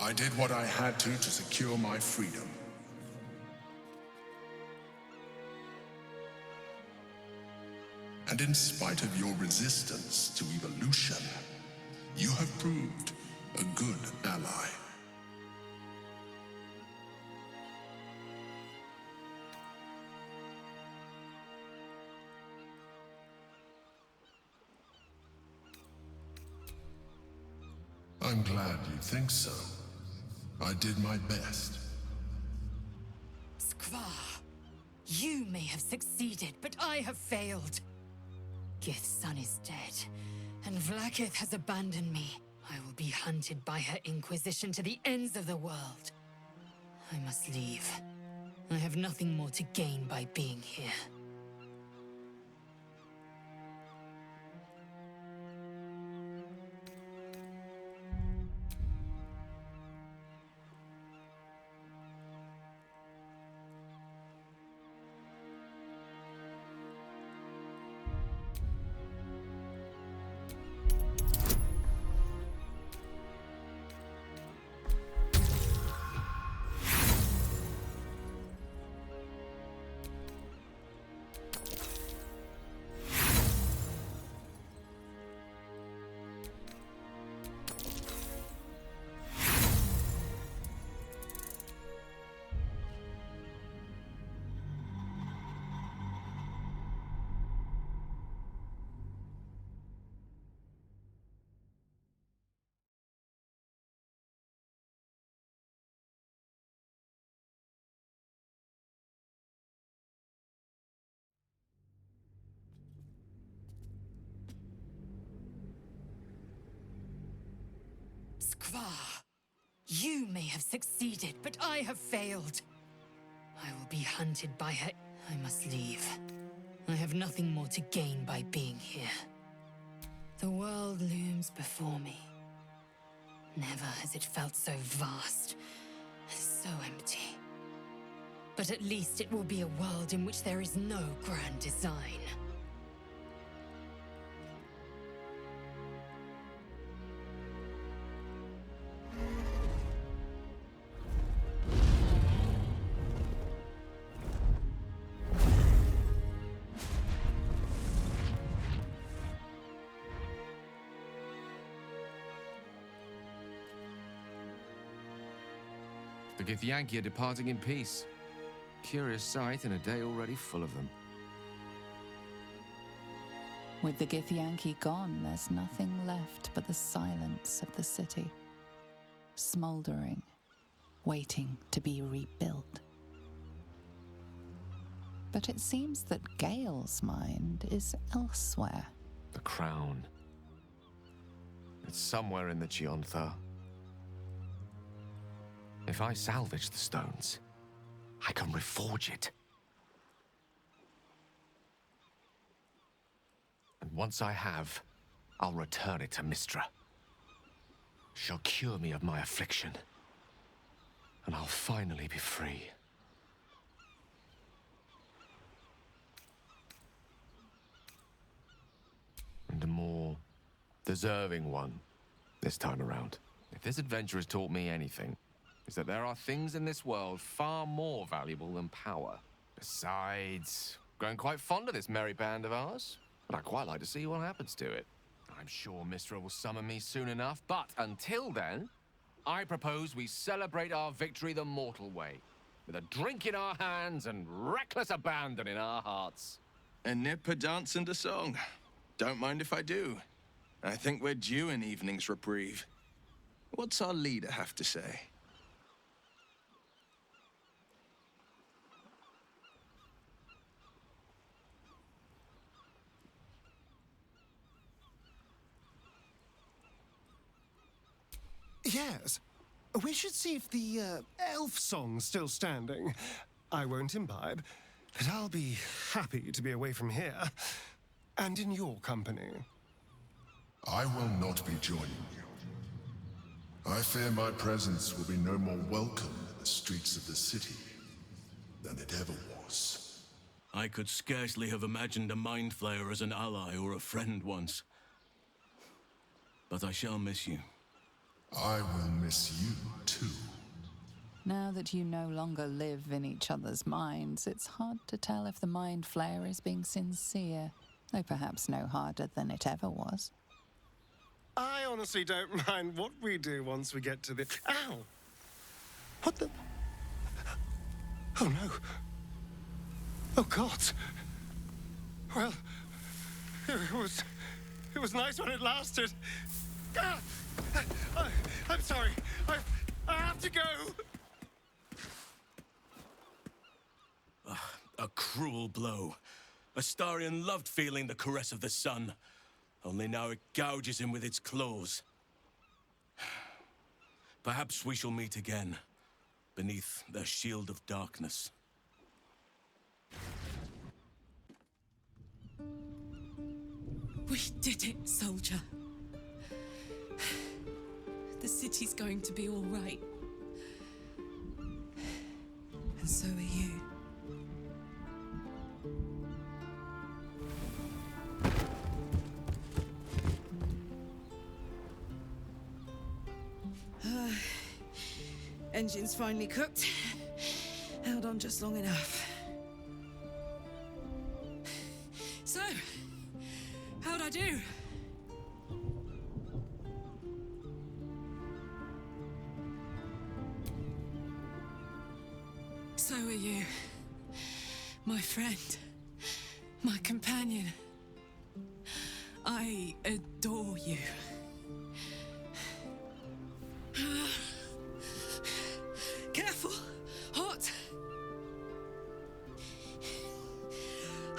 I did what I had to secure my freedom. And in spite of your resistance to evolution, you have proved a good ally. I'm glad you think so. I did my best. Skvar, you may have succeeded, but I have failed. Gith's son is dead, and Vlaakith has abandoned me. I will be hunted by her Inquisition to the ends of the world. I must leave. I have nothing more to gain by being here. Skvar, you may have succeeded, but I have failed. I will be hunted by her. I must leave. I have nothing more to gain by being here. The world looms before me. Never has it felt so vast and so empty. But at least it will be a world in which there is no grand design. The Githyanki are departing in peace. Curious sight in a day already full of them. With the Githyanki gone, there's nothing left but the silence of the city. Smouldering, waiting to be rebuilt. But it seems that Gale's mind is elsewhere. The crown. It's somewhere in the Chiontha. If I salvage the stones, I can reforge it. And once I have, I'll return it to Mistra. She'll cure me of my affliction, and I'll finally be free. And a more deserving one this time around. If this adventure has taught me anything, is that there are things in this world far more valuable than power. Besides, growing quite fond of this merry band of ours, and I'd quite like to see what happens to it. I'm sure Mistra will summon me soon enough, but until then, I propose we celebrate our victory the mortal way, with a drink in our hands and reckless abandon in our hearts. A nip, a dance, and a song. Don't mind if I do. I think we're due an evening's reprieve. What's our leader have to say? Yes. We should see if the elf song's still standing. I won't imbibe, but I'll be happy to be away from here and in your company. I will not be joining you. I fear my presence will be no more welcome in the streets of the city than it ever was. I could scarcely have imagined a Mind Flayer as an ally or a friend once. But I shall miss you. I will miss you too. Now that you no longer live in each other's minds, it's hard to tell if the Mind Flayer is being sincere, though perhaps no harder than it ever was. I honestly don't mind what we do once we get to the... Ow! What the... Oh, no. Oh, God. Well, it was nice when it lasted. Ah! I'm sorry. I have to go. A cruel blow. Astarion loved feeling the caress of the sun. Only now it gouges him with its claws. Perhaps we shall meet again, beneath the shield of darkness. We did it, soldier. The city's going to be all right. And so are you. Engine's finally cooked. Held on just long enough. So, how'd I do? So are you. My friend. My companion. I adore you. Careful! Hot!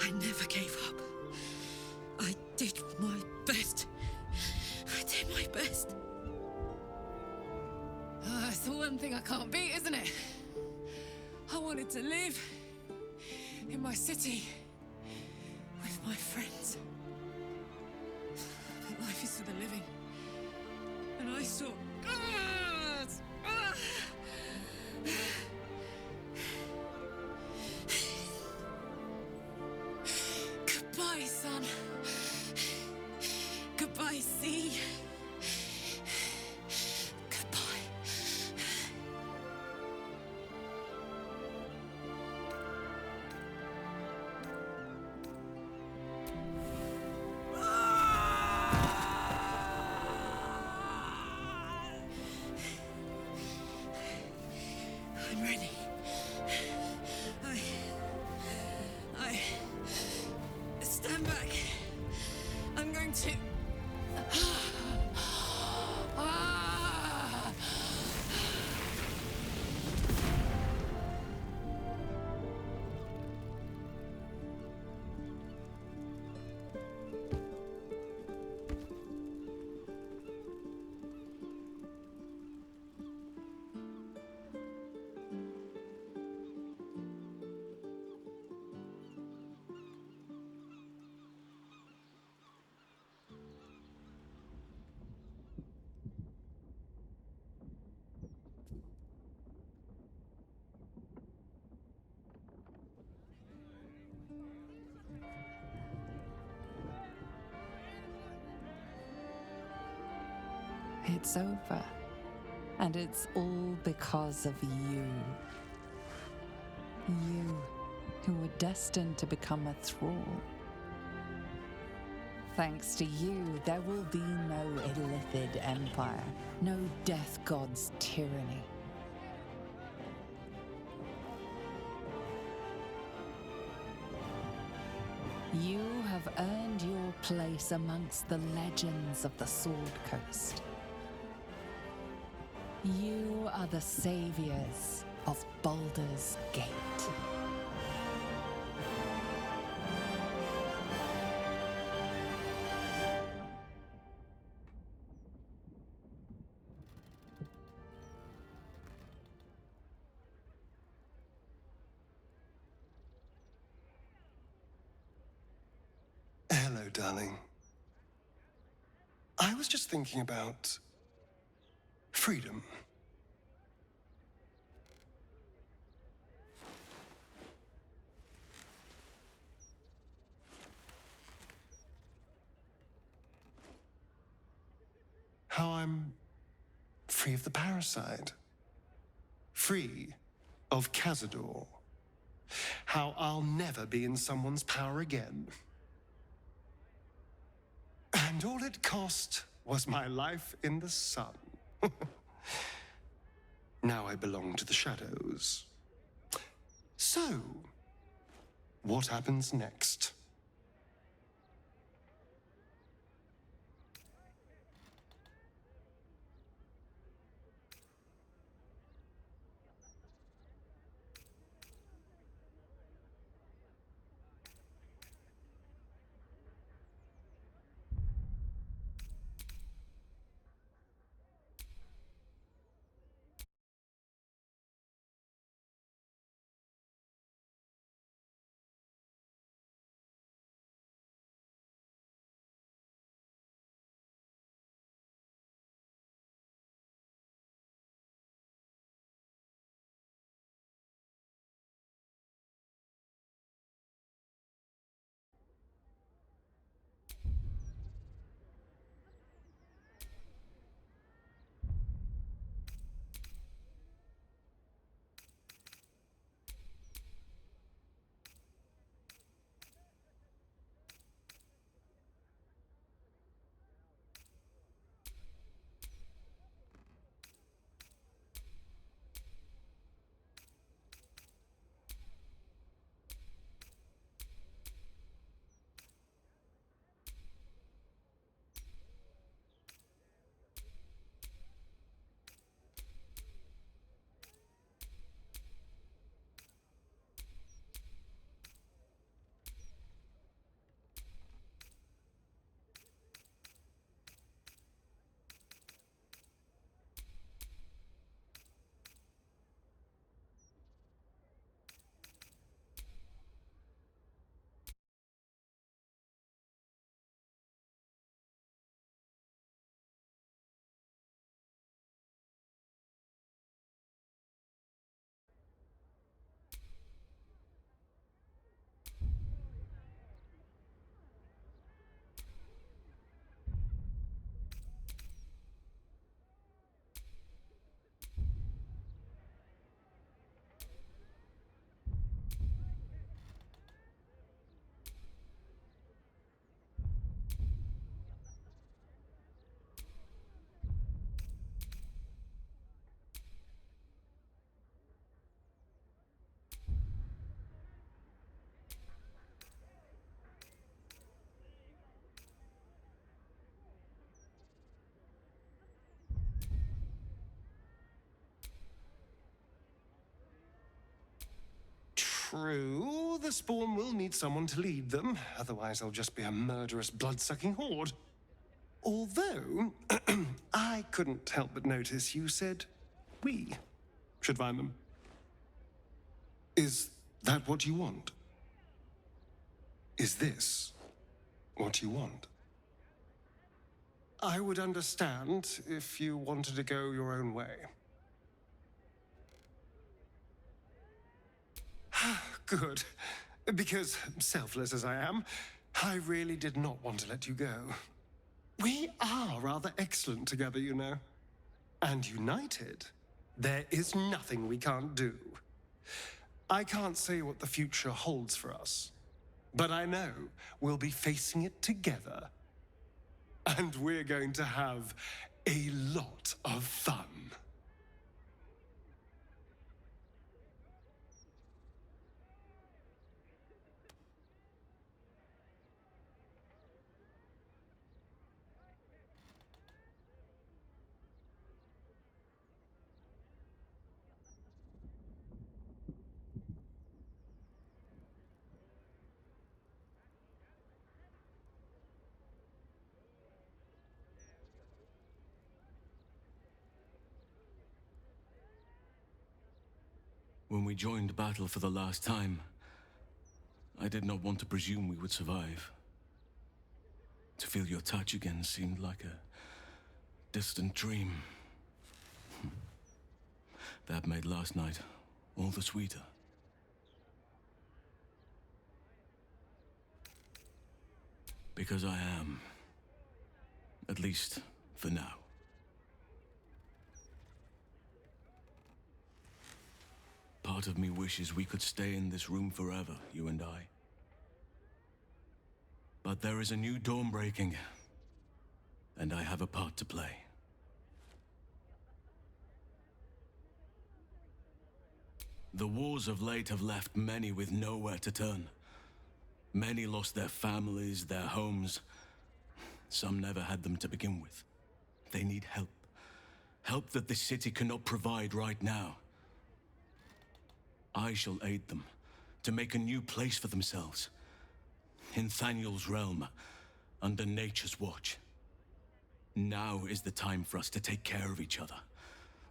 I never gave up. I did my best. I did my best. It's the one thing I can't beat, isn't it? I wanted to live in my city with my friends. But life is for the living. And I saw... Goodbye, son. Goodbye, sea. Goodbye. I'm ready. I stand back. I'm going to. It's over. And it's all because of you. You, who were destined to become a thrall. Thanks to you, there will be no Illithid Empire, no Death God's tyranny. You have earned your place amongst the legends of the Sword Coast. You are the saviors of Baldur's Gate. Hello, darling. I was just thinking about freedom. How I'm Free of the parasite. Free of Cazador. How I'll never be in someone's power again. And all it cost was my life in the sun. Now I belong to the shadows. So, what happens next? True, the Spawn will need someone to lead them, otherwise they'll just be a murderous, blood-sucking horde. Although, I couldn't help but notice you said we should find them. Is that what you want? Is this what you want? I would understand if you wanted to go your own way. Good. Because, selfless as I am, I really did not want to let you go. We are rather excellent together, you know. And united, there is nothing we can't do. I can't say what the future holds for us, but I know we'll be facing it together. And we're going to have a lot of fun. When we joined battle for the last time, I did not want to presume we would survive. To feel your touch again seemed like a distant dream. That made last night all the sweeter. Because I am. At least, for now. part of me wishes we could stay in this room forever, you and I. But there is a new dawn breaking, and I have a part to play. The wars of late have left many with nowhere to turn. Many lost their families, their homes. Some never had them to begin with. They need help. Help that this city cannot provide right now. I shall aid them to make a new place for themselves. In Thaniel's realm, under nature's watch. Now is the time for us to take care of each other.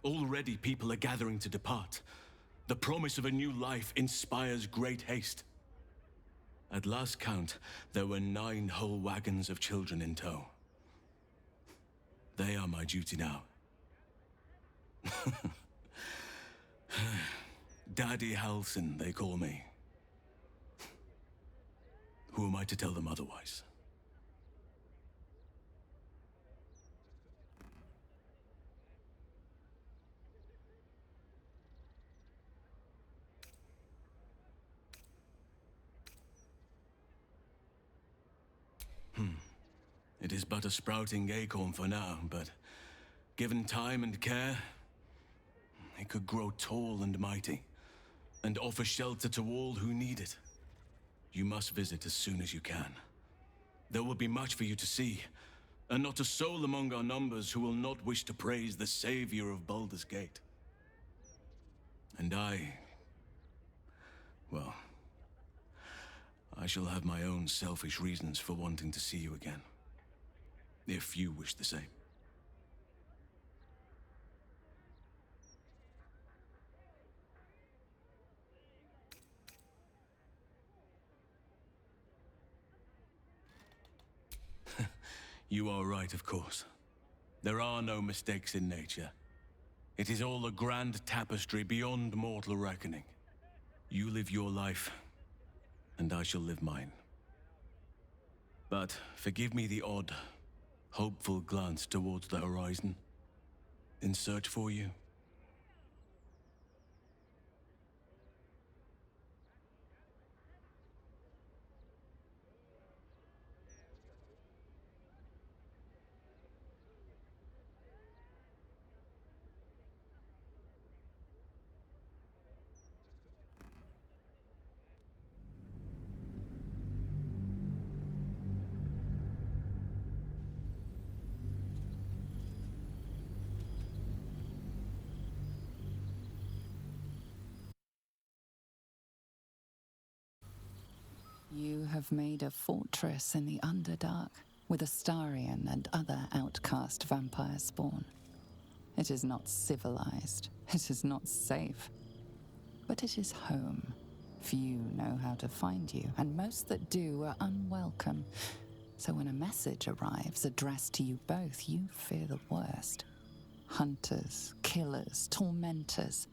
Already people are gathering to depart. The promise of a new life inspires great haste. At last count, there were 9 whole wagons of children in tow. They are my duty now. Daddy Halsin, they call me. Who am I to tell them otherwise? It is but a sprouting acorn for now, but given time and care, it could grow tall and mighty, and offer shelter to all who need it. You must visit as soon as you can. There will be much for you to see, and not a soul among our numbers who will not wish to praise the savior of Baldur's Gate. And well, I shall have my own selfish reasons for wanting to see you again. If you wish the same. You are right, of course. There are no mistakes in nature. It is all a grand tapestry beyond mortal reckoning. You live your life, and I shall live mine. But forgive me the odd, hopeful glance towards the horizon, in search for you. You have made a fortress in the Underdark with Astarion and other outcast vampire spawn. It is not civilized, it is not safe, but it is home. Few know how to find you, and most that do are unwelcome. So when a message arrives addressed to you both, you fear the worst. Hunters, killers, tormentors.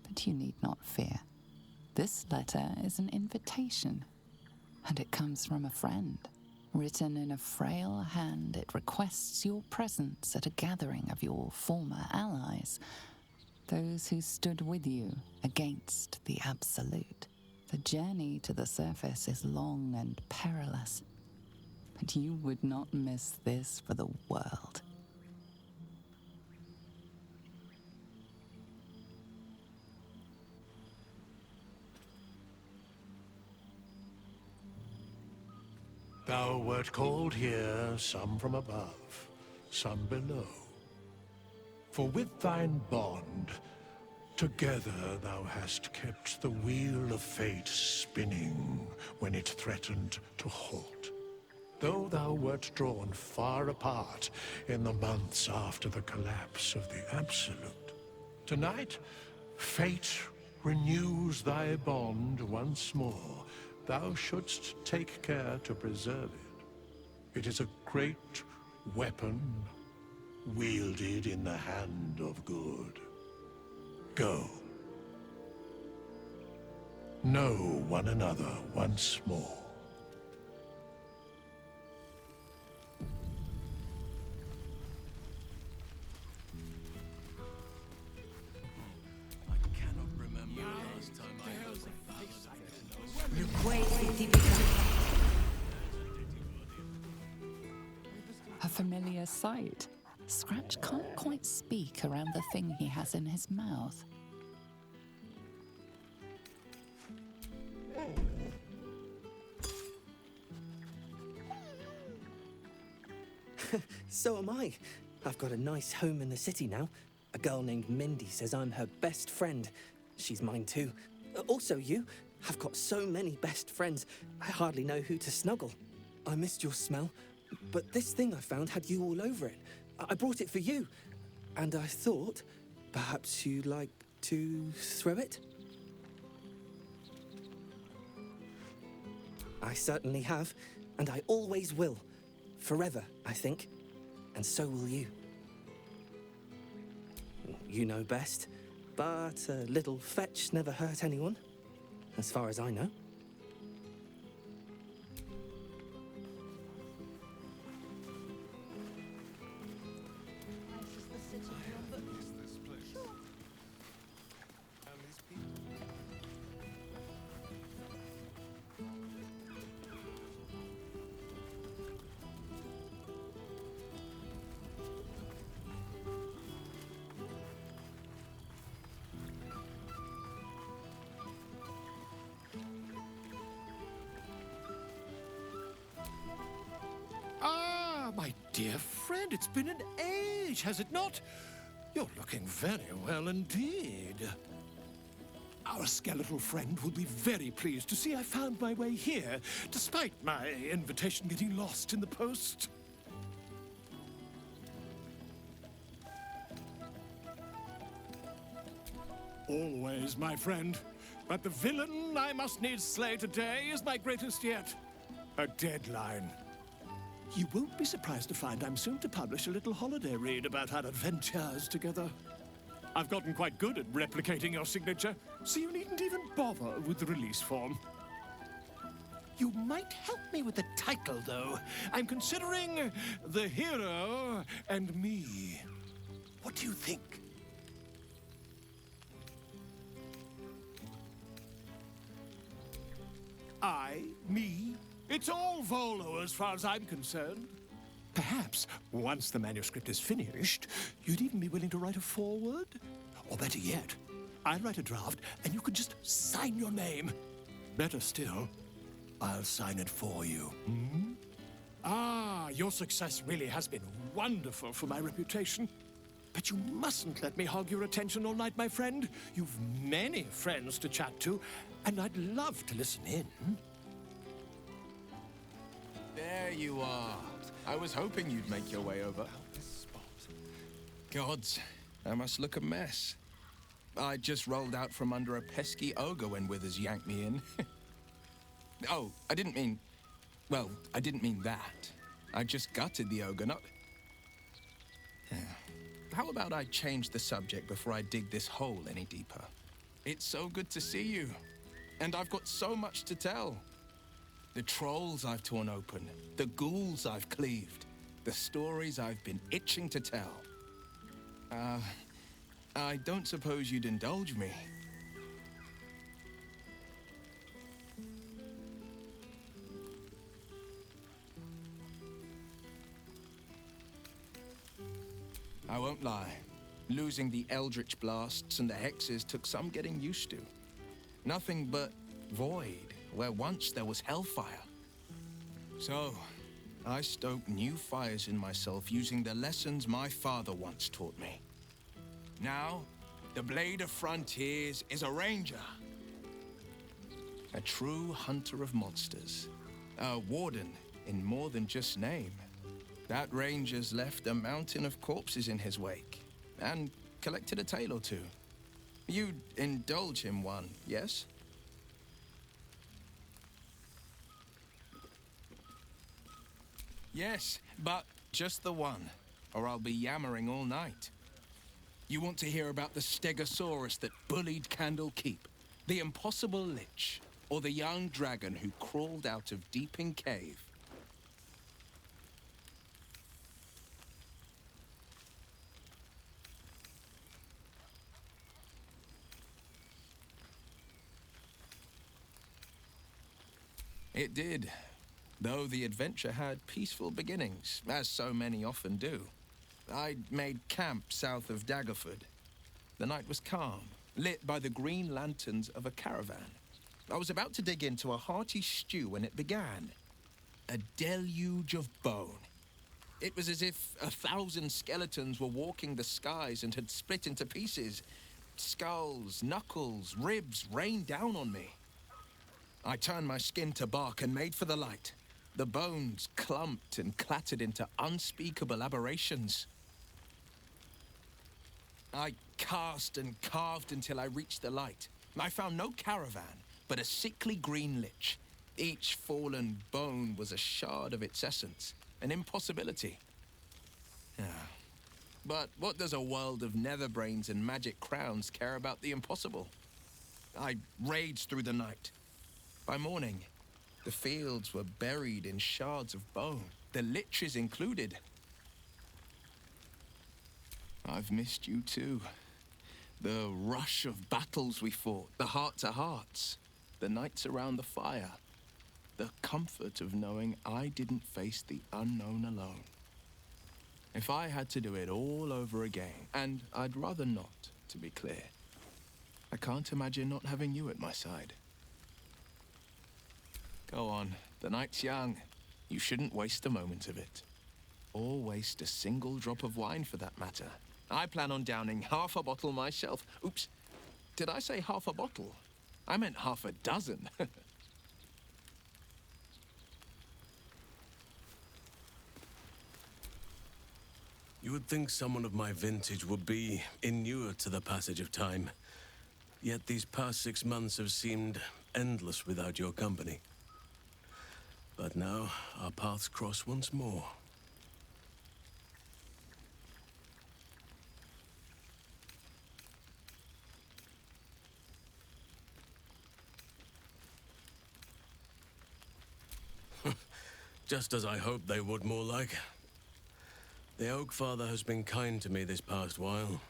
But you need not fear. This letter is an invitation, and it comes from a friend. Written in a frail hand, it requests your presence at a gathering of your former allies, those who stood with you against the Absolute. The journey to the surface is long and perilous, but you would not miss this for the world. Thou wert called here, some from above, some below. For with thine bond, together thou hast kept the wheel of fate spinning when it threatened to halt. Though thou wert drawn far apart in the months after the collapse of the Absolute, tonight, fate renews thy bond once more. Thou shouldst take care to preserve it. It is a great weapon, wielded in the hand of good. Go. Know one another once more. I cannot remember A familiar sight. Scratch can't quite speak around the thing he has in his mouth. So am I. I've got a nice home in the city now. A girl named Mindy says I'm her best friend. She's mine too. Also you. I've got so many best friends, I hardly know who to snuggle. I missed your smell, but this thing I found had you all over it. I brought it for you, and I thought perhaps you'd like to throw it? I certainly have, and I always will. Forever, I think. And so will you. You know best, but a little fetch never hurt anyone, as far as I know. Ah, my dear friend, it's been an age, has it not? You're looking very well indeed. Our skeletal friend will be very pleased to see I found my way here, despite my invitation getting lost in the post. Always, my friend. But the villain I must needs slay today is my greatest yet. A deadline. You won't be surprised to find I'm soon to publish a little holiday read about our adventures together. I've gotten quite good at replicating your signature, so you needn't even bother with the release form. You might help me with the title, though. I'm considering The Hero and Me. What do you think? I, me, it's all Volo as far as I'm concerned. Perhaps, once the manuscript is finished, you'd even be willing to write a foreword? Or better yet, I'll write a draft and you could just sign your name. Better still, I'll sign it for you. Hmm? Ah, your success really has been wonderful for my reputation. But you mustn't let me hog your attention all night, my friend. You've many friends to chat to, and I'd love to listen in. There you are. I was hoping you'd make your way over. Gods, I must look a mess. I just rolled out from under a pesky ogre when Withers yanked me in. Oh, I didn't mean... Well, I didn't mean that. I just gutted the ogre, not... How about I change the subject before I dig this hole any deeper? It's so good to see you. And I've got so much to tell. The trolls I've torn open, the ghouls I've cleaved, the stories I've been itching to tell. I don't suppose you'd indulge me. I won't lie. Losing the eldritch blasts and the hexes took some getting used to. Nothing but void, where once there was hellfire. So, I stoke new fires in myself using the lessons my father once taught me. Now, the Blade of Frontiers is a ranger. A true hunter of monsters. A warden in more than just name. That ranger's left a mountain of corpses in his wake, and collected a tale or two. You'd indulge him one, yes? Yes, but just the one, or I'll be yammering all night. You want to hear about the Stegosaurus that bullied Candle Keep, the impossible lich, or the young dragon who crawled out of Deeping Cave? It did, though the adventure had peaceful beginnings, as so many often do. I'd made camp south of Daggerford. The night was calm, lit by the green lanterns of a caravan. I was about to dig into a hearty stew when it began. A deluge of bone. It was as if 1,000 skeletons were walking the skies and had split into pieces. Skulls, knuckles, ribs rained down on me. I turned my skin to bark and made for the light. The bones clumped and clattered into unspeakable aberrations. I cast and carved until I reached the light. I found no caravan, but a sickly green lich. Each fallen bone was a shard of its essence, an impossibility. But what does a world of netherbrains and magic crowns care about the impossible? I raged through the night. By morning, the fields were buried in shards of bone, the liches included. I've missed you too. The rush of battles we fought, the heart-to-hearts, the nights around the fire, the comfort of knowing I didn't face the unknown alone. If I had to do it all over again, and I'd rather not, to be clear, I can't imagine not having you at my side. Go on, the night's young. You shouldn't waste a moment of it. Or waste a single drop of wine for that matter. I plan on downing half a bottle myself. Oops, did I say half a bottle? I meant half a dozen. You would think someone of my vintage would be inured to the passage of time. Yet these past 6 months have seemed endless without your company. But now, our paths cross once more. Just as I hoped they would, more like. The Oak Father has been kind to me this past while.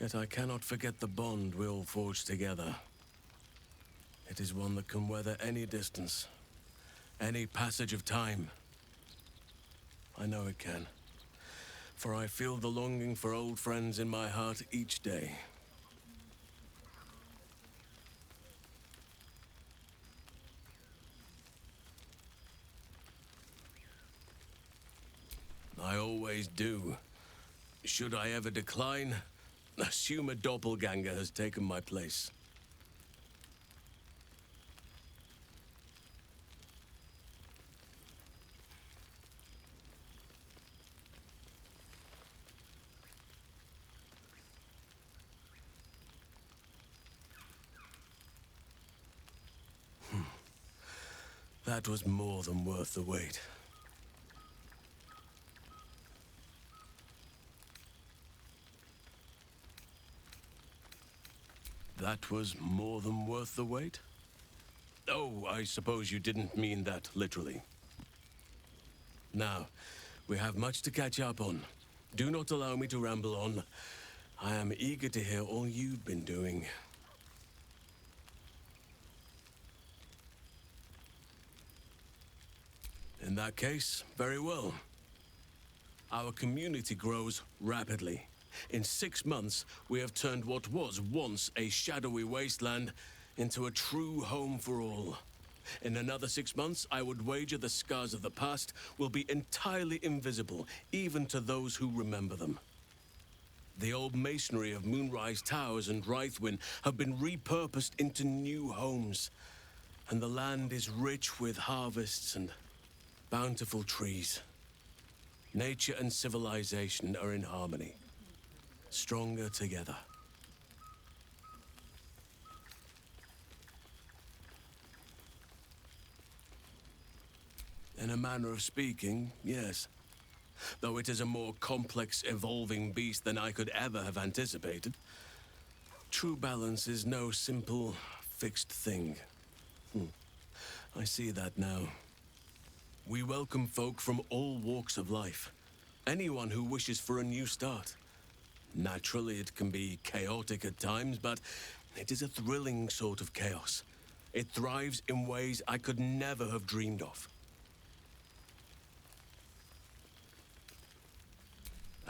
Yet I cannot forget the bond we all forged together. It is one that can weather any distance, any passage of time. I know it can, for I feel the longing for old friends in my heart each day. I always do. Should I ever decline, assume a doppelganger has taken my place. That was more than worth the wait. That was more than worth the wait? Oh, I suppose you didn't mean that literally. Now, we have much to catch up on. Do not allow me to ramble on. I am eager to hear all you've been doing. In that case, very well. Our community grows rapidly. In 6 months, we have turned what was once a shadowy wasteland into a true home for all. In another 6 months, I would wager the scars of the past will be entirely invisible, even to those who remember them. The old masonry of Moonrise Towers and Rythwin have been repurposed into new homes, and the land is rich with harvests and bountiful trees. Nature and civilization are in harmony, stronger together. In a manner of speaking, yes. Though it is a more complex, evolving beast than I could ever have anticipated. True balance is no simple, fixed thing. I see that now. We welcome folk from all walks of life. Anyone who wishes for a new start. Naturally, it can be chaotic at times, but it is a thrilling sort of chaos. It thrives in ways I could never have dreamed of.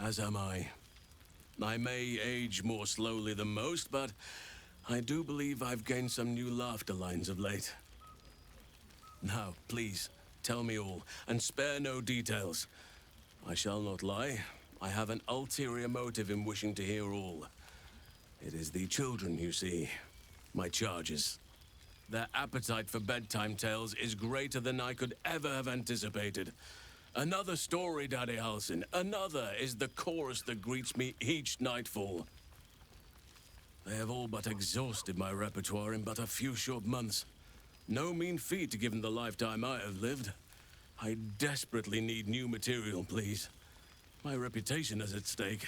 As am I. I may age more slowly than most, but I do believe I've gained some new laughter lines of late. Now, please, tell me all, and spare no details. I shall not lie. I have an ulterior motive in wishing to hear all. It is the children, you see. My charges. Their appetite for bedtime tales is greater than I could ever have anticipated. Another story, Daddy Halsin. Another is the chorus that greets me each nightfall. They have all but exhausted my repertoire in but a few short months. No mean feat given the lifetime I have lived. I desperately need new material, please. My reputation is at stake.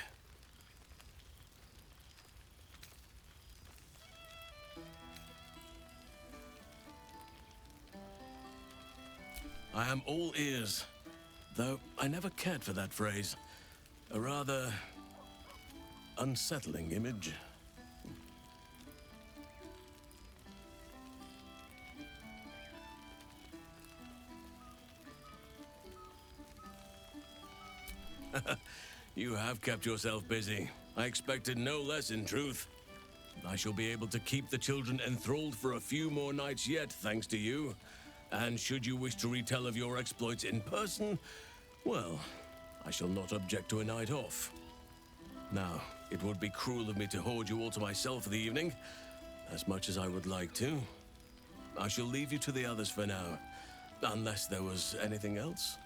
I am all ears, though I never cared for that phrase. A rather unsettling image. You have kept yourself busy. I expected no less, in truth. I shall be able to keep the children enthralled for a few more nights yet, thanks to you. And should you wish to retell of your exploits in person, well, I shall not object to a night off. Now, it would be cruel of me to hoard you all to myself for the evening, as much as I would like to. I shall leave you to the others for now, unless there was anything else.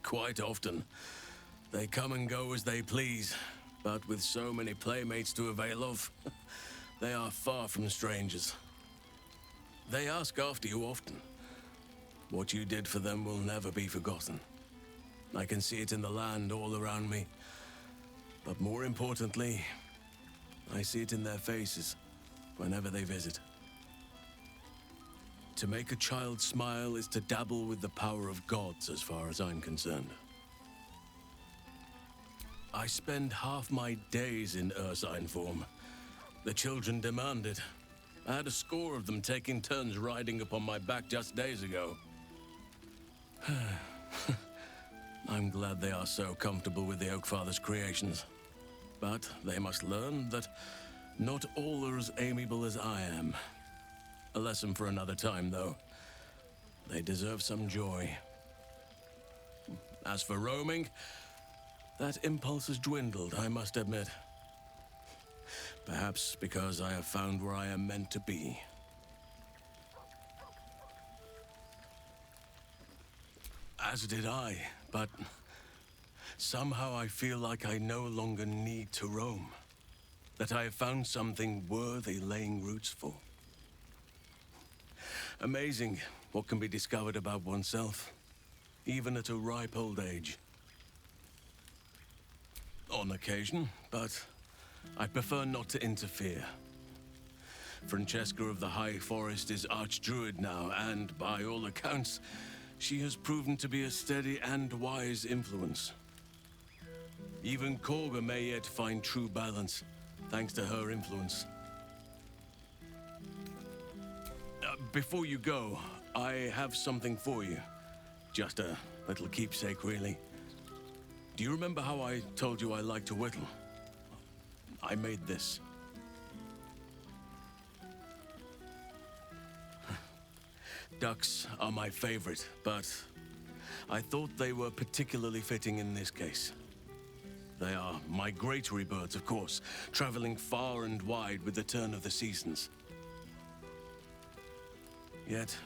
Quite often. They come and go as they please, but with so many playmates to avail of, they are far from strangers. They ask after you often. What you did for them will never be forgotten. I can see it in the land all around me. But more importantly, I see it in their faces whenever they visit. To make a child smile is to dabble with the power of gods, as far as I'm concerned. I spend half my days in ursine form. The children demand it. I had a score of them taking turns riding upon my back just days ago. I'm glad they are so comfortable with the Oakfather's creations. But they must learn that not all are as amiable as I am. A lesson for another time, though. They deserve some joy. As for roaming, that impulse has dwindled, I must admit. Perhaps because I have found where I am meant to be. As did I, but somehow I feel like I no longer need to roam. That I have found something worthy laying roots for. Amazing what can be discovered about oneself, even at a ripe old age. On occasion, but I prefer not to interfere. Francesca of the High Forest is Archdruid now, and by all accounts, she has proven to be a steady and wise influence. Even Korga may yet find true balance, thanks to her influence. Before you go, I have something for you. Just a little keepsake, really. Do you remember how I told you I like to whittle? I made this. Ducks are my favorite, but I thought they were particularly fitting in this case. They are migratory birds, of course, traveling far and wide with the turn of the seasons. Yet,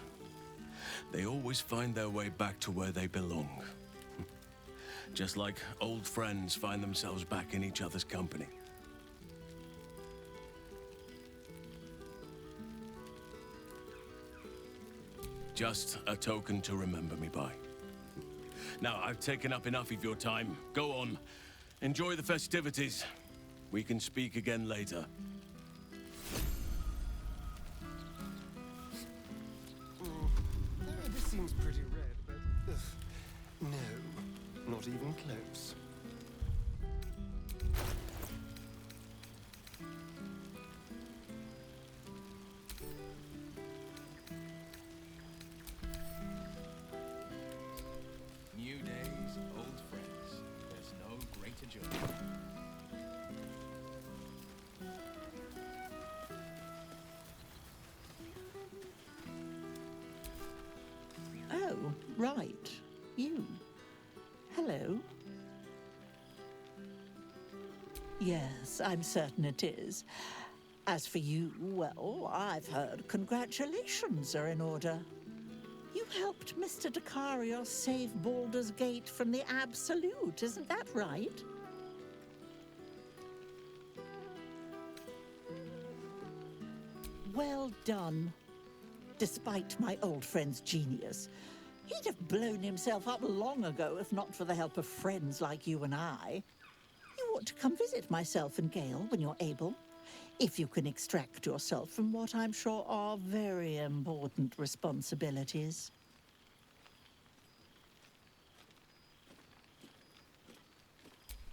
they always find their way back to where they belong. Just like old friends find themselves back in each other's company. Just a token to remember me by. Now, I've taken up enough of your time. Go on. Enjoy the festivities. We can speak again later. This seems pretty red, but not even close. New days, old friends. There's no greater joy. Oh, right. You. Hello. Yes, I'm certain it is. As for you, well, I've heard congratulations are in order. You helped Mr. Dacarios save Baldur's Gate from the Absolute, isn't that right? Well done. Despite my old friend's genius, he'd have blown himself up long ago if not for the help of friends like you and I. You ought to come visit myself and Gale when you're able, if you can extract yourself from what I'm sure are very important responsibilities.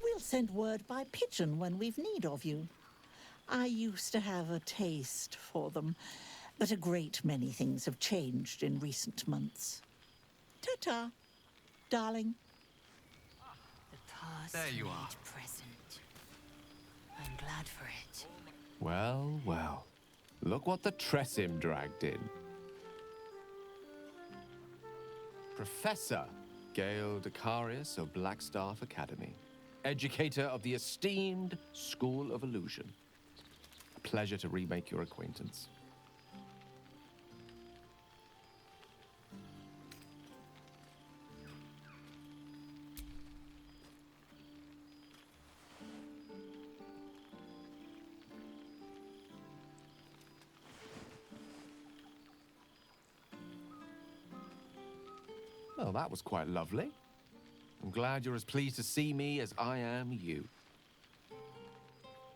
We'll send word by pigeon when we've need of you. I used to have a taste for them, but a great many things have changed in recent months. Ta-ta, darling. The past There you are. made present. I'm glad for it. Well, well. Look what the Tressim dragged in. Professor Gale Dacarios of Blackstaff Academy. Educator of the esteemed School of Illusion. A pleasure to remake your acquaintance. Well, that was quite lovely. I'm glad you're as pleased to see me as I am you.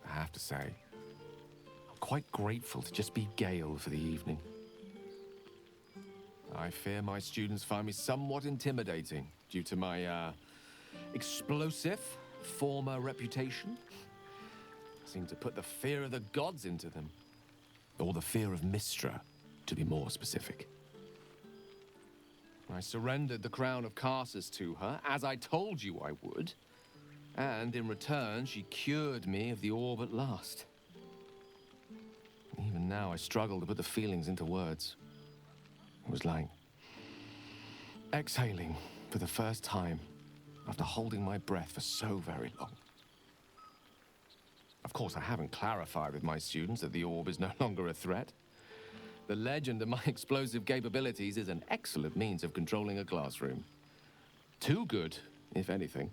I have to say, I'm quite grateful to just be Gale for the evening. I fear my students find me somewhat intimidating due to my, explosive former reputation. I seem to put the fear of the gods into them. Or the fear of Mystra, to be more specific. I surrendered the crown of Carsus to her, as I told you I would. And in return, she cured me of the orb at last. Even now, I struggle to put the feelings into words. It was like exhaling for the first time after holding my breath for so very long. Of course, I haven't clarified with my students that the orb is no longer a threat. The legend of my explosive capabilities is an excellent means of controlling a classroom. Too good, if anything.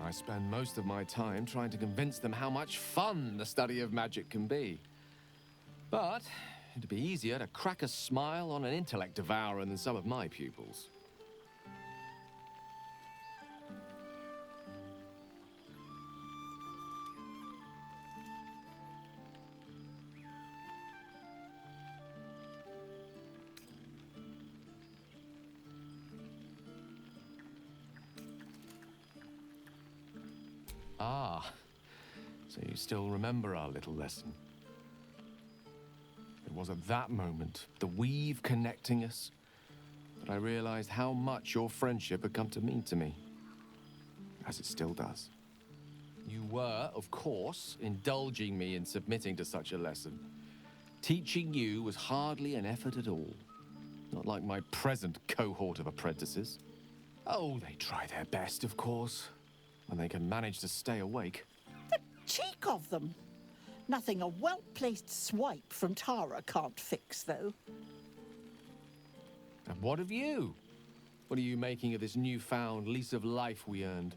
I spend most of my time trying to convince them how much fun the study of magic can be. But it'd be easier to crack a smile on an intellect devourer than some of my pupils. Ah, so you still remember our little lesson. It was at that moment, the weave connecting us, that I realized how much your friendship had come to mean to me. As it still does. You were, of course, indulging me in submitting to such a lesson. Teaching you was hardly an effort at all. Not like my present cohort of apprentices. Oh, they try their best, of course. When they can manage to stay awake. The cheek of them! Nothing a well-placed swipe from Tara can't fix, though. And what of you? What are you making of this newfound lease of life we earned?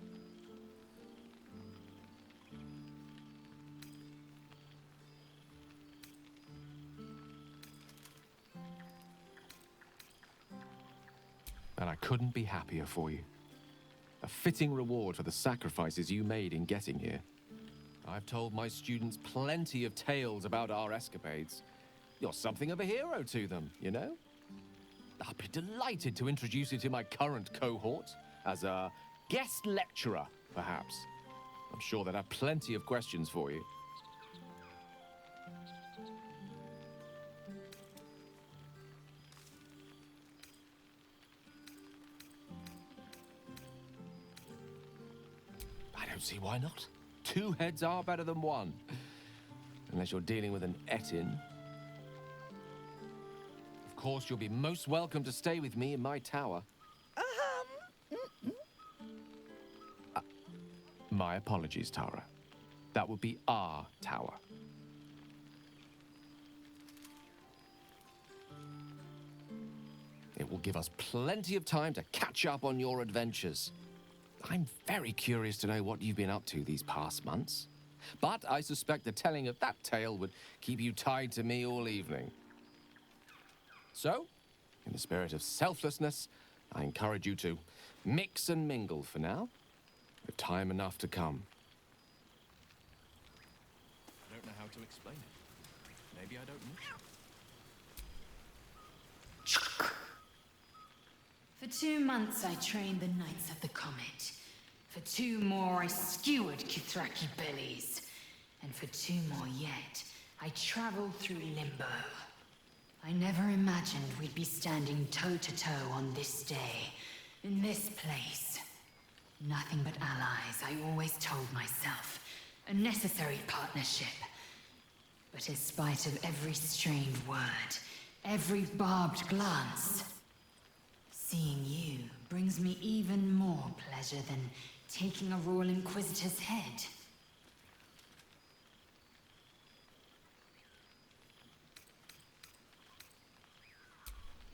And I couldn't be happier for you. A fitting reward for the sacrifices you made in getting here. I've told my students plenty of tales about our escapades. You're something of a hero to them, you know? I'll be delighted to introduce you to my current cohort as a Guest lecturer, perhaps. I'm sure they'd have plenty of questions for you. I don't see why not. Two heads are better than one. Unless you're dealing with an Etin. Of course, you'll be most welcome to stay with me in my tower. My apologies, Tara. That would be our tower. It will give us plenty of time to catch up on your adventures. I'm very curious to know what you've been up to these past months. But I suspect the telling of that tale would keep you tied to me all evening. So, in the spirit of selflessness, I encourage you to mix and mingle for now, with time enough to come. I don't know how to explain it. Maybe I don't need to. For 2 months, I trained the Knights of the Comet. For 2 more, I skewered Kithraki bellies. And for 2 more yet, I traveled through Limbo. I never imagined we'd be standing toe-to-toe on this day, in this place. Nothing but allies, I always told myself. A necessary partnership. But in spite of every strained word, every barbed glance, seeing you brings me even more pleasure than taking a Royal Inquisitor's head.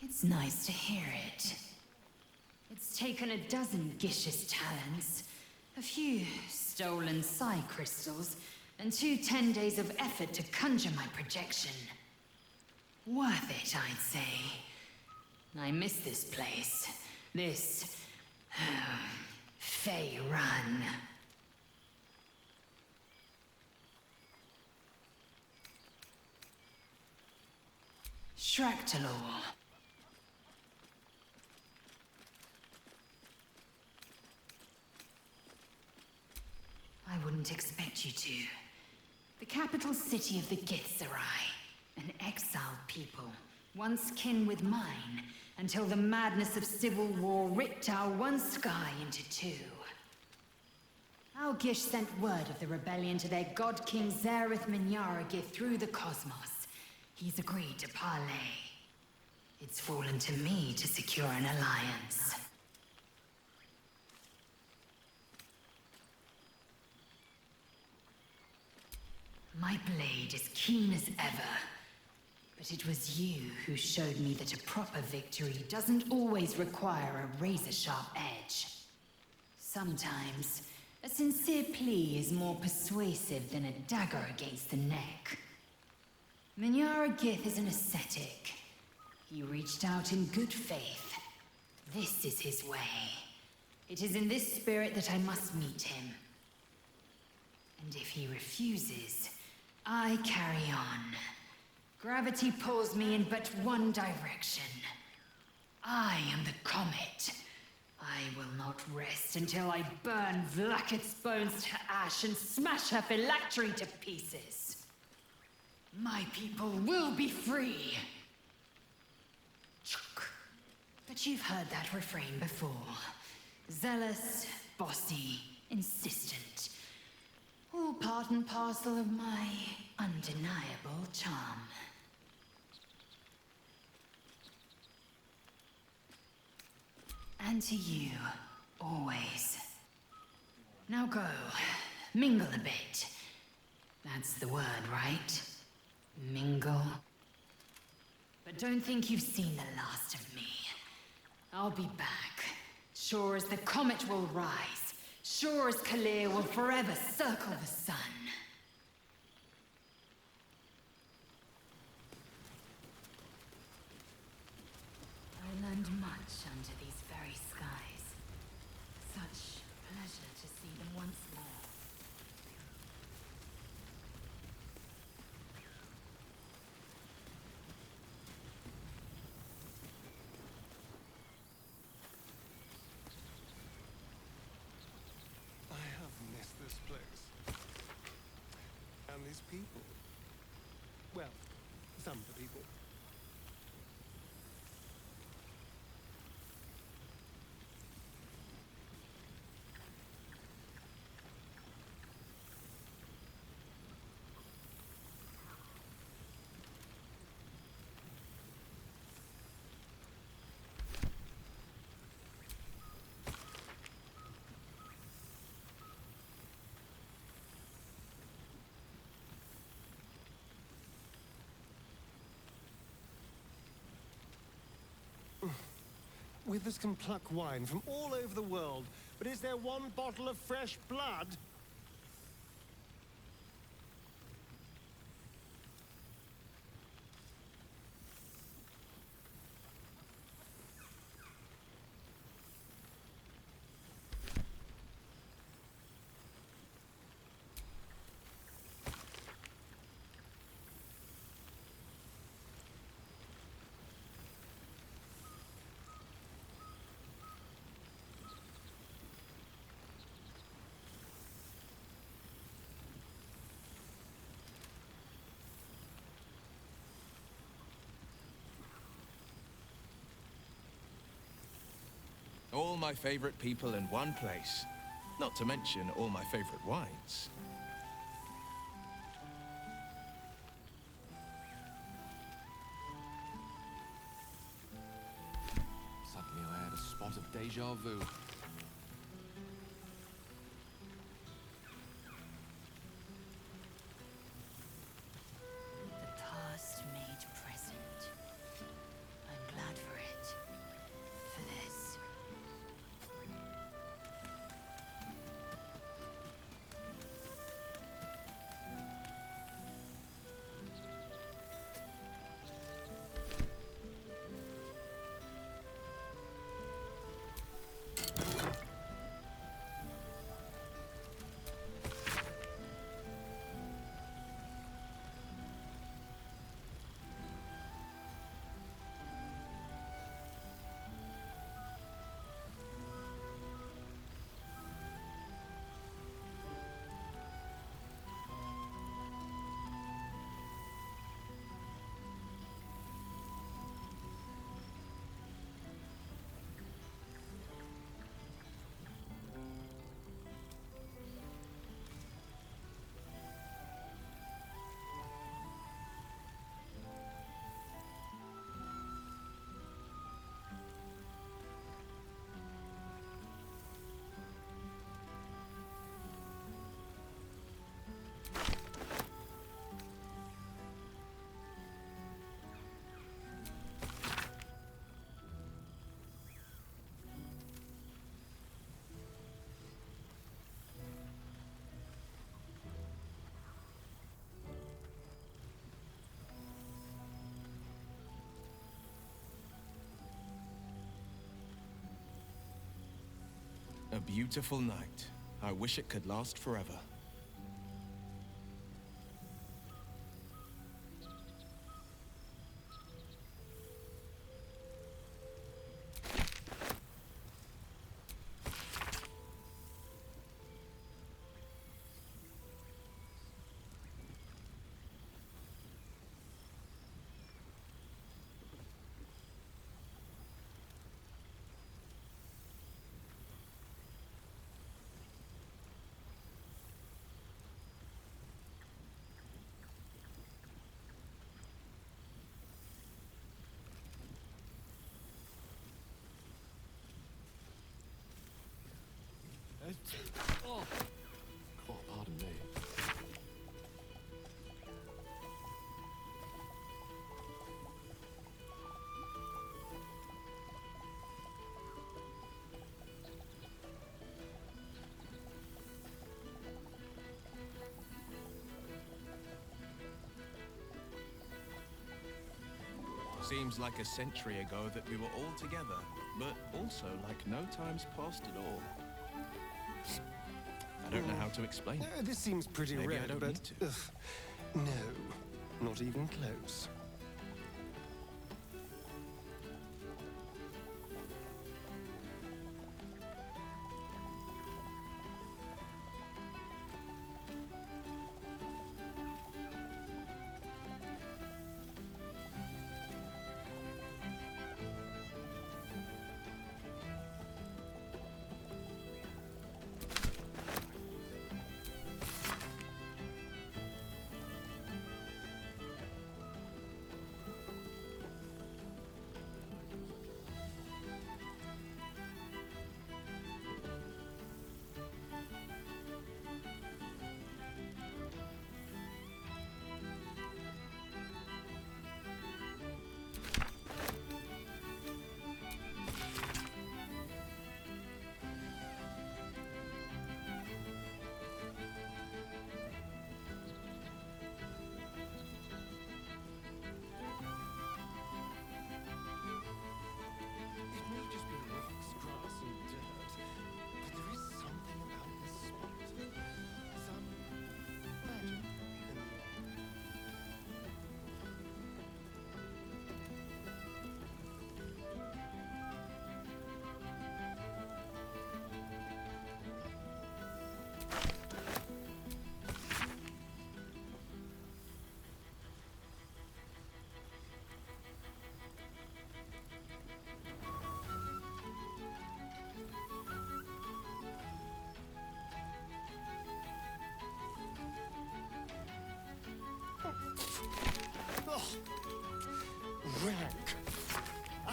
It's nice to hear it. It's taken a dozen Gish's talents, a few stolen psi crystals, and 2 10 days of effort to conjure my projection. Worth it, I'd say. I miss this place. This... Fey Run. Shractalor. I wouldn't expect you to. The capital city of the Githzerai, an exiled people, once kin with mine, until the madness of civil war ripped our one sky into 2. Our Gish sent word of the rebellion to their god king Zareth Minyaragith through the cosmos. He's agreed to parley. It's fallen to me to secure an alliance. My blade is keen as ever. But it was you who showed me that a proper victory doesn't always require a razor-sharp edge. Sometimes, a sincere plea is more persuasive than a dagger against the neck. Minyara Gith is an ascetic. He reached out in good faith. This is his way. It is in this spirit that I must meet him. And if he refuses, I carry on. Gravity pulls me in but one direction. I am the comet. I will not rest until I burn Vlaakith's bones to ash and smash her phylactery to pieces. My people will be free. But you've heard that refrain before. Zealous, bossy, insistent. All part and parcel of my undeniable charm. And to you, always. Now go, mingle a bit. That's the word, right? Mingle. But don't think you've seen the last of me. I'll be back. Sure as the comet will rise. Sure as Kalir will forever circle the sun. I learned much under these very skies. Such pleasure to see them once more. his people. Well, some of the people. Withers can pluck wine from all over the world, but is there one bottle of fresh blood? All my favorite people in one place. Not to mention all my favorite wines. Suddenly I had a spot of deja vu. The past made present. I'm glad for it. For this. A beautiful night. I wish it could last forever. Oh, pardon me. Seems like a century ago that we were all together, but also like no time's passed at all. I don't know how to explain it. This seems pretty Maybe I red, don't but... need to. no, not even close.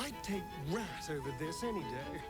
I'd take rat over this any day.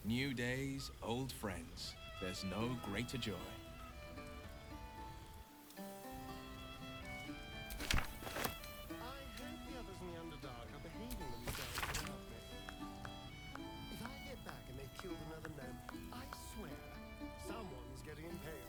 New days, old friends. There's no greater joy. I hope the others in the Underdark are behaving themselves without me. If I get back and they've killed another gnome, I swear someone's getting impaled.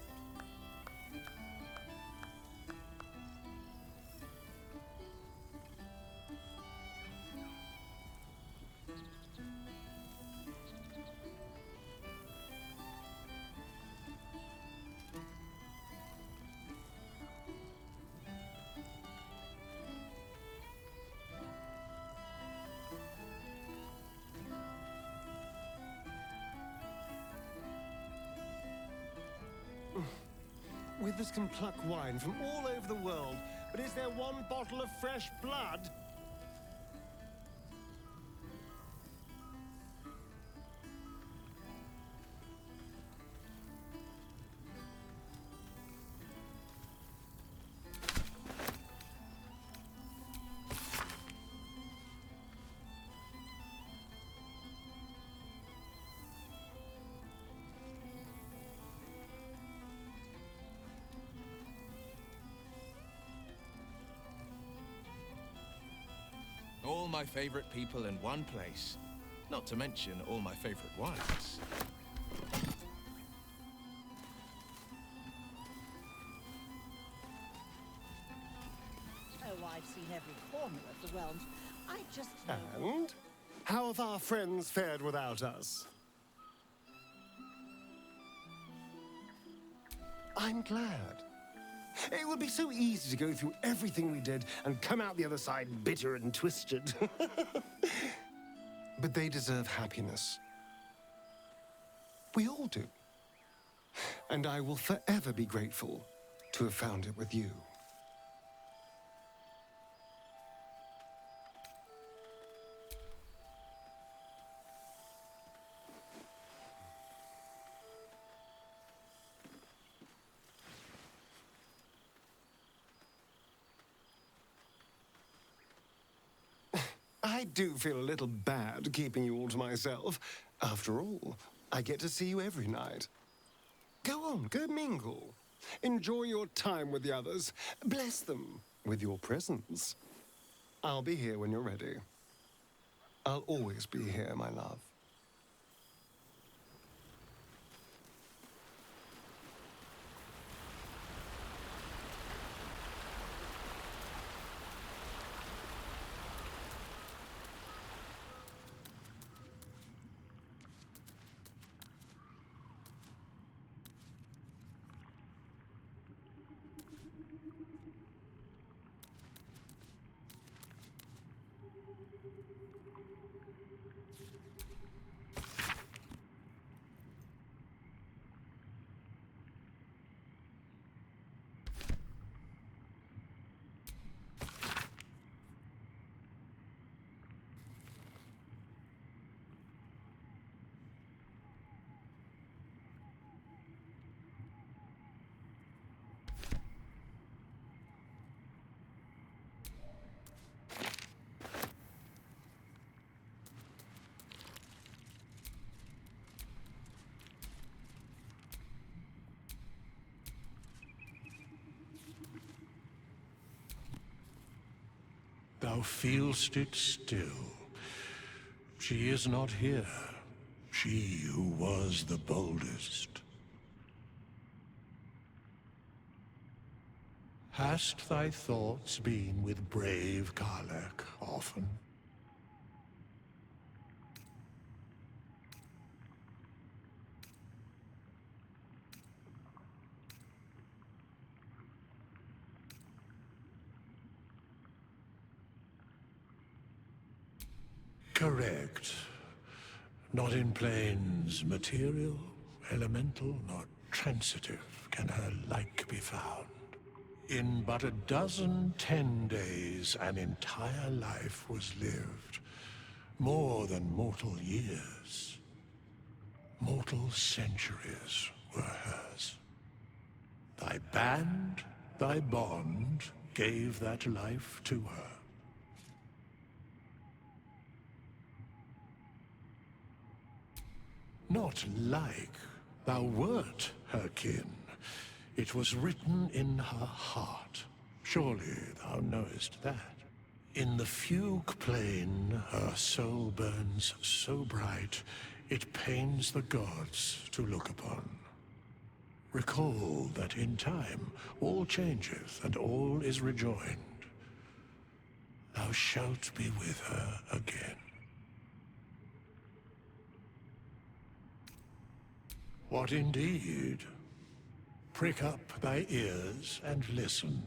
Withers can pluck wine from all over the world, but is there one bottle of fresh blood? All my favorite people in one place. Not to mention all my favorite wines. Oh, I've seen every corner of the realms. I just know... And how have our friends fared without us? I'm glad. It would be so easy to go through everything we did and come out the other side bitter and twisted. But they deserve happiness. We all do. And I will forever be grateful to have found it with you. I do feel a little bad keeping you all to myself. After all, I get to see you every night. Go on, go mingle. Enjoy your time with the others. Bless them with your presence. I'll be here when you're ready. I'll always be here, my love. Thou feelst it still. She is not here. She who was the boldest. Hast thy thoughts been with brave Karlach often? Correct. Not in planes material, elemental, nor transitive can her like be found. In but 10 days, an entire life was lived. More than mortal years. Mortal centuries were hers. Thy band, thy bond, gave that life to her. Not like thou wert her kin. It was written in her heart. Surely thou knowest that. In the fugue plain, her soul burns so bright, it pains the gods to look upon. Recall that in time all changeth and all is rejoined. Thou shalt be with her again. What indeed? Prick up thy ears and listen.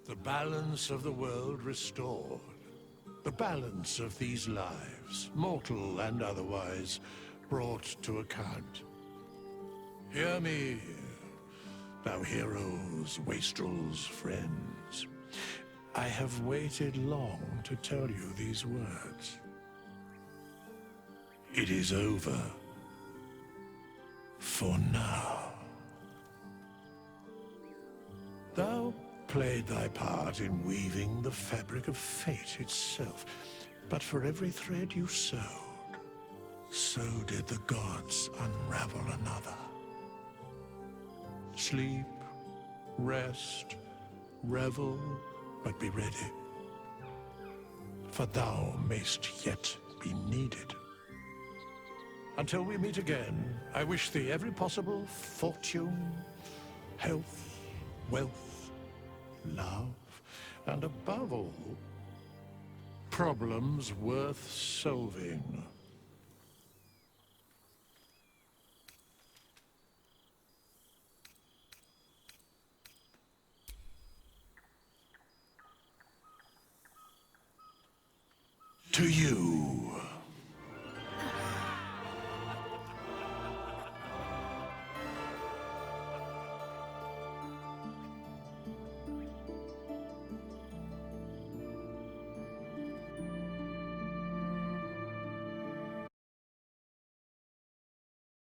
The balance of the world restored. The balance of these lives, mortal and otherwise, brought to account. Hear me, thou heroes, wastrels, friends. I have waited long to tell you these words. It is over. For now. Thou played thy part in weaving the fabric of fate itself, but for every thread you sewed, so did the gods unravel another. Sleep, rest, revel, but be ready, for thou mayst yet be needed. Until we meet again, I wish thee every possible fortune, health, wealth, love, and above all, problems worth solving. To you.